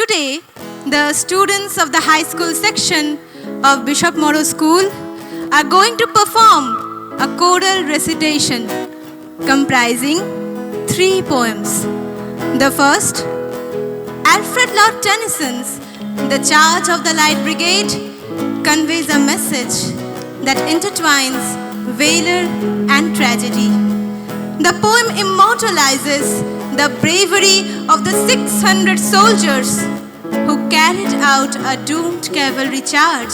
Today, the students of the high school section of Bishop Morrow School are going to perform a choral recitation comprising 3 poems. The first, Alfred Lord Tennyson's The Charge of the Light Brigade, conveys a message that intertwines valor and tragedy. The poem immortalizes the bravery of the 600 soldiers who carried out a doomed cavalry charge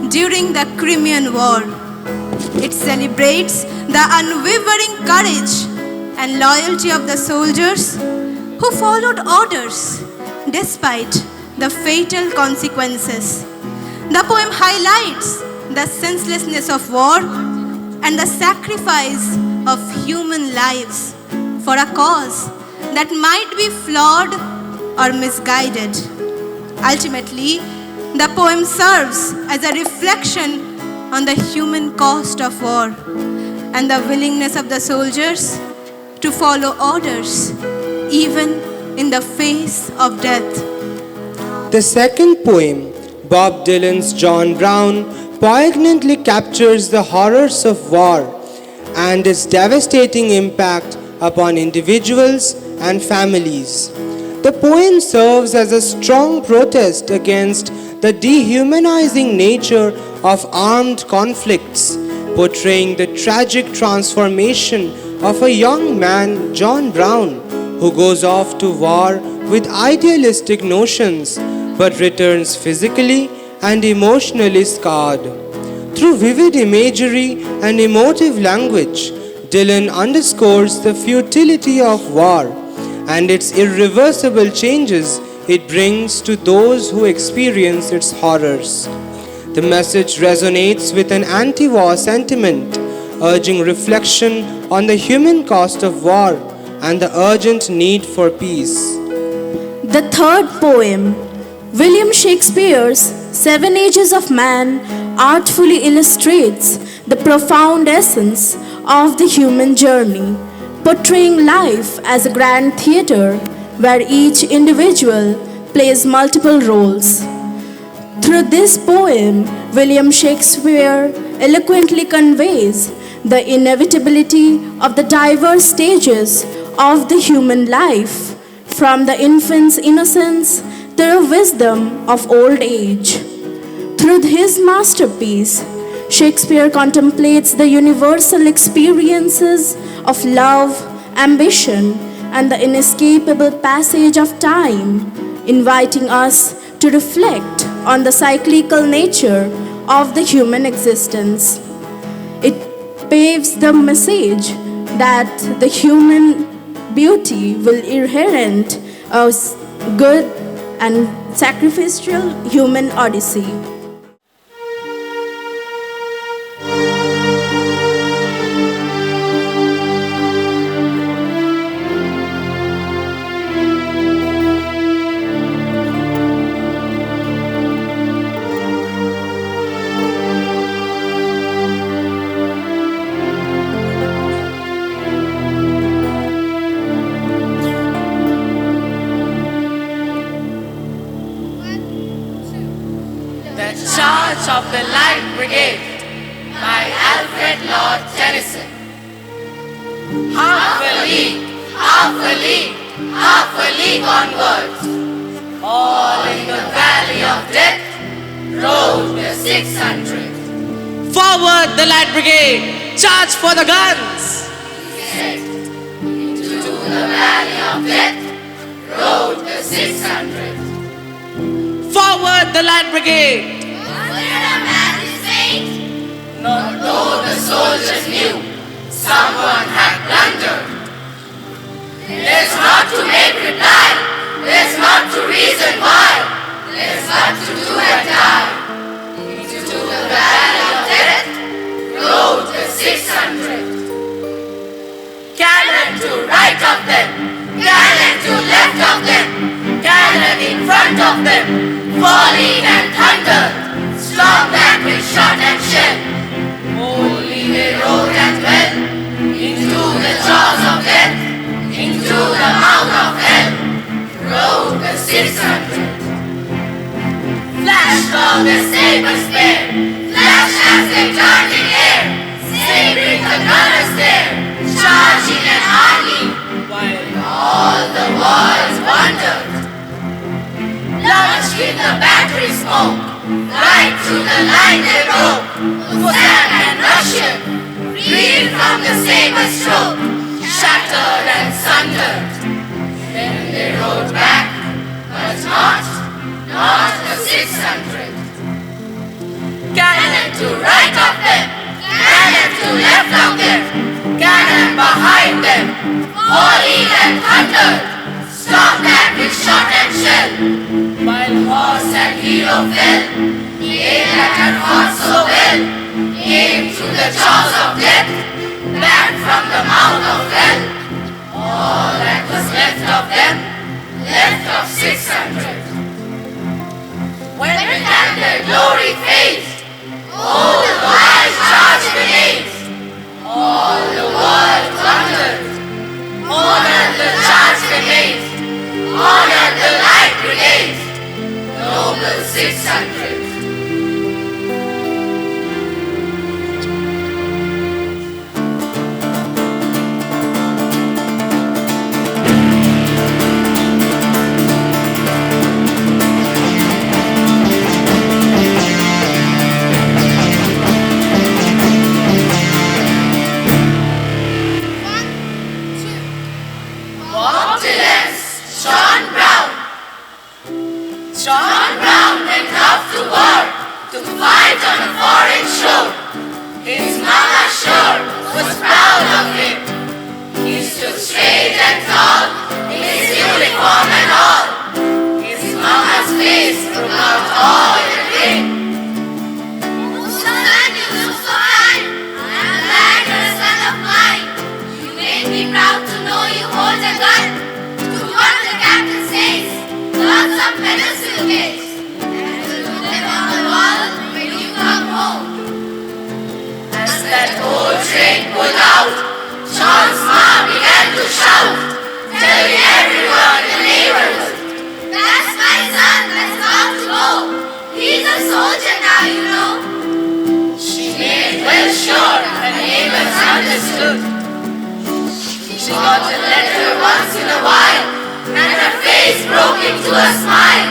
during the Crimean War. It celebrates the unwavering courage and loyalty of the soldiers who followed orders despite the fatal consequences. The poem highlights the senselessness of war and the sacrifice of human lives for a cause that might be flawed or misguided. Ultimately, the poem serves as a reflection on the human cost of war and the willingness of the soldiers to follow orders even in the face of death. The second poem, Bob Dylan's John Brown, poignantly captures the horrors of war and its devastating impact upon individuals and families. The poem serves as a strong protest against the dehumanizing nature of armed conflicts, portraying the tragic transformation of a young man, John Brown, who goes off to war with idealistic notions but returns physically and emotionally scarred. Through vivid imagery and emotive language, Dylan underscores the futility of war and its irreversible changes it brings to those who experience its horrors. The message resonates with an anti-war sentiment, urging reflection on the human cost of war and the urgent need for peace. The third poem, William Shakespeare's 7 Ages of Man, artfully illustrates the profound essence of the human journey, portraying life as a grand theater where each individual plays multiple roles. Through this poem, William Shakespeare eloquently conveys the inevitability of the diverse stages of the human life, from the infant's innocence to the wisdom of old age. Through his masterpiece, Shakespeare contemplates the universal experiences of love, ambition, and the inescapable passage of time, inviting us to reflect on the cyclical nature of the human existence. It paves the message that the human beauty will inherent a good and sacrificial human odyssey. The Charge of the Light Brigade by Alfred Lord Tennyson. Half a league, half a league, half a league onwards. All in the valley of death rode the 600. Forward the Light Brigade! Charge for the guns! Into the valley of death rode the 600. Forward the Light Brigade! Not though the soldiers knew someone had blundered. There's not to make reply, there's not to reason why, there's not to do and die. Into the valley of death rode the 600. Cannon to right of them, cannon to left of them, cannon in front of them, falling and thunder, storm that with shot and shell. Only they rode and well into the jaws of death, into the mouth of hell, rode the 600. all their sabers bare, flash as they turned in air, sabering the gunners there, charging an army, While all the world wondered. Plunged in the battery smoke, right through the line they broke, Kozak and Russian, reeled from the saber stroke, shattered and sundered. Then they rode back, but not the 600. Cannon to right of them, cannon to left of them, cannon behind them, volleyed and thundered, stormed at with shot and shell. While horse and hero fell, they that had fought so well came through the jaws of death, back from the mouth of hell. All that was left of them, left of 600. When their glory fades, oh, the wild charge grenades, all the world wondered. Honor the charge grenades, honor the light brigades, noble 600. Bob Dylan's John Brown. John Brown went off to war to fight on a foreign shore. His mama sure was proud of him. He stood straight and tall, his uniform and all. His mama's face broke out all in a grin. Son, you look so fine. I'm glad you're a son of mine. You made me proud to know you hold a gun. To what the captain says, lots of medals you'll get. And we'll put them on the wall when you come home. As that old train pulled out, John's mom began to shout, telling everyone in the neighborhood, that's my son that's about to go. He's a soldier now, you know. She made well sure her neighbors understood. She got a letter once in a while, and her face broke into a smile,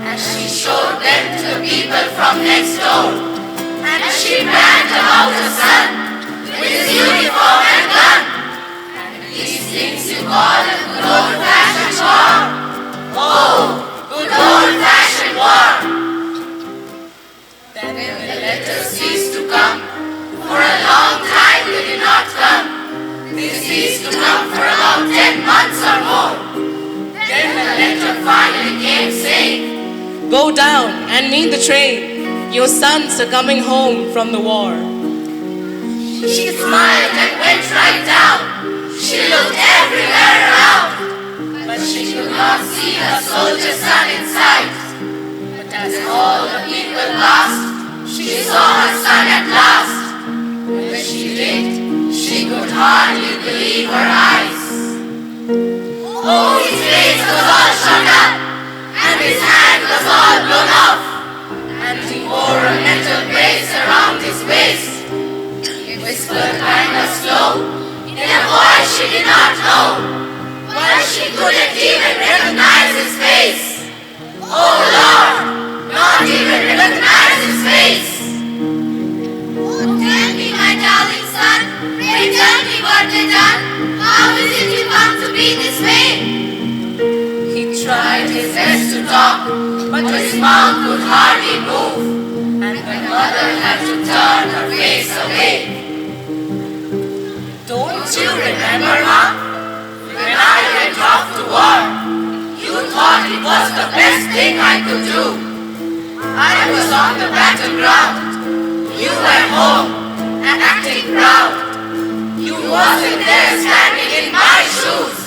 as she showed them to the people from next door. And she bragged about her son, with his uniform and gun. And these things you call a good old-fashioned war. Oh, good old-fashioned war. Then the letters ceased to come. For a long time they did not come. They ceased to come for about 10 months or more. Then the letter finally came saying, go down and meet the train. Your sons are coming home from the war. She smiled and went right down. She looked everywhere around, but she could not see her soldier son in sight. But as all the people passed, she saw her son at last. When she did, she could hardly believe her eyes. Oh, his face was all shot up, and his hand was all blown off, and he wore a metal brace around his waist. He whispered kind of slow, in a voice she did not know, but she couldn't even recognize his face. Oh Lord, not even recognize his face. Oh, tell me, my darling son, pray tell me what they done. How is it you come to be this way? He tried his best to talk, but his mouth could hardly move, and my mother had to turn her face away. Don't you remember, Ma? When I went off to war, you thought it was the best thing I could do. I was on the battleground. You were home and acting proud. You wasn't there standing in my shoes.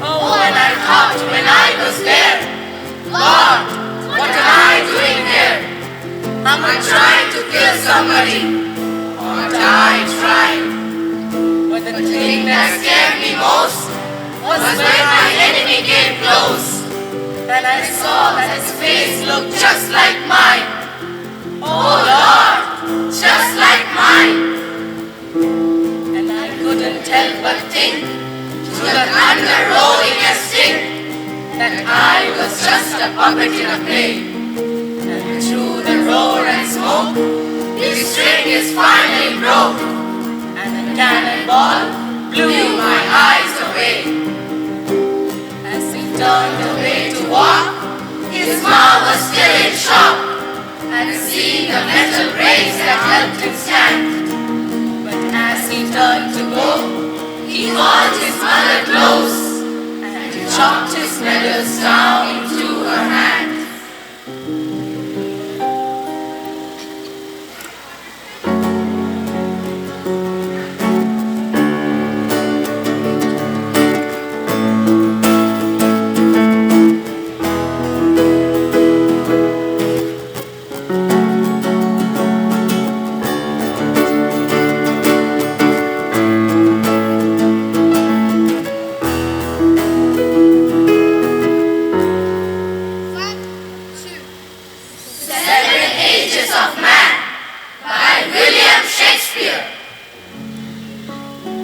Oh, and I thought when I was there, Lord, what am I doing here? Am I trying to kill somebody? Or I tried? But the thing that scared me most was when my enemy came close, and I saw that his face looked just just like mine. Oh Lord, just like mine. And I couldn't help but think, through the thunder rolling a stick, that I was just a puppet in a play. And through the roar and smoke, his string is finally broke, and the cannonball blew my eyes away. As he turned away to walk, his mom was still in shock at seeing the metal brakes that helped him stand. But as he turned to go, he called his mother close and he chopped his medals down into her hand.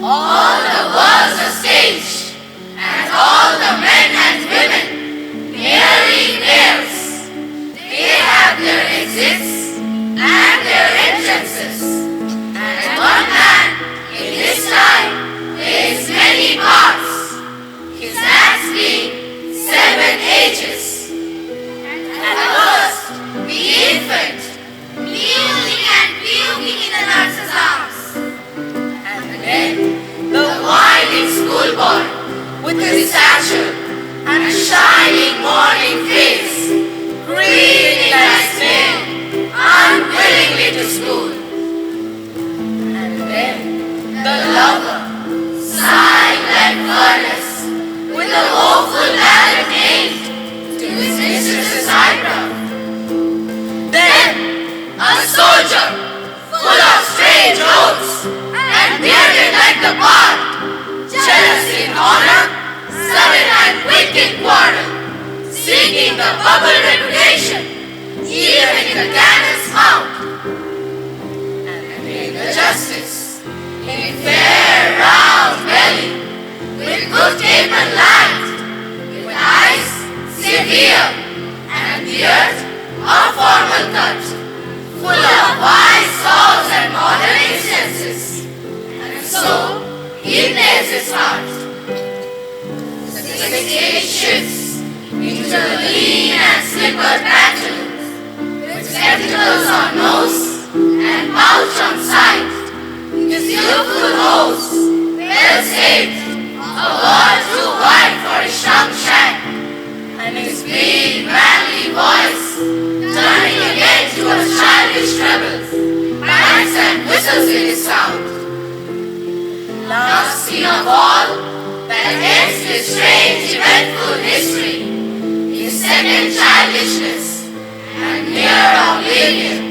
All the world's a stage, and all the men and women merely players. They have their exits and their entrances, and one man in his time plays many parts, his acts being 7 ages. At first, the infant, kneeling and puking in the nurse's arms, and then the whining schoolboy with his stature and a shining morning face, grinning like snail, unwillingly to school. And then the lover, sighing like furnace, with a woeful mallet aimed to his mistress's eyebrow. Then a soldier, full of strange oaths, and bearded like the bard, jealous in honor, sullen and quick in quarrel, seeking the bubble reputation, even in the cannon's mouth. And in the justice, in fair round belly, with good tapered lines, with eyes severe, and beard of formal cut, full of wise saws and modern instances. So, he nails his heart. The stage shifts into the lean and slippered pantaloons, with spectacles on nose and pouch on side. His youthful hose, well saved, a wall too wide for his sharp shank, and his big manly voice, turning again to a childish treble, bangs and whistles in his sound. Last scene of all that ends this strange, eventful history is second childishness and mere oblivion.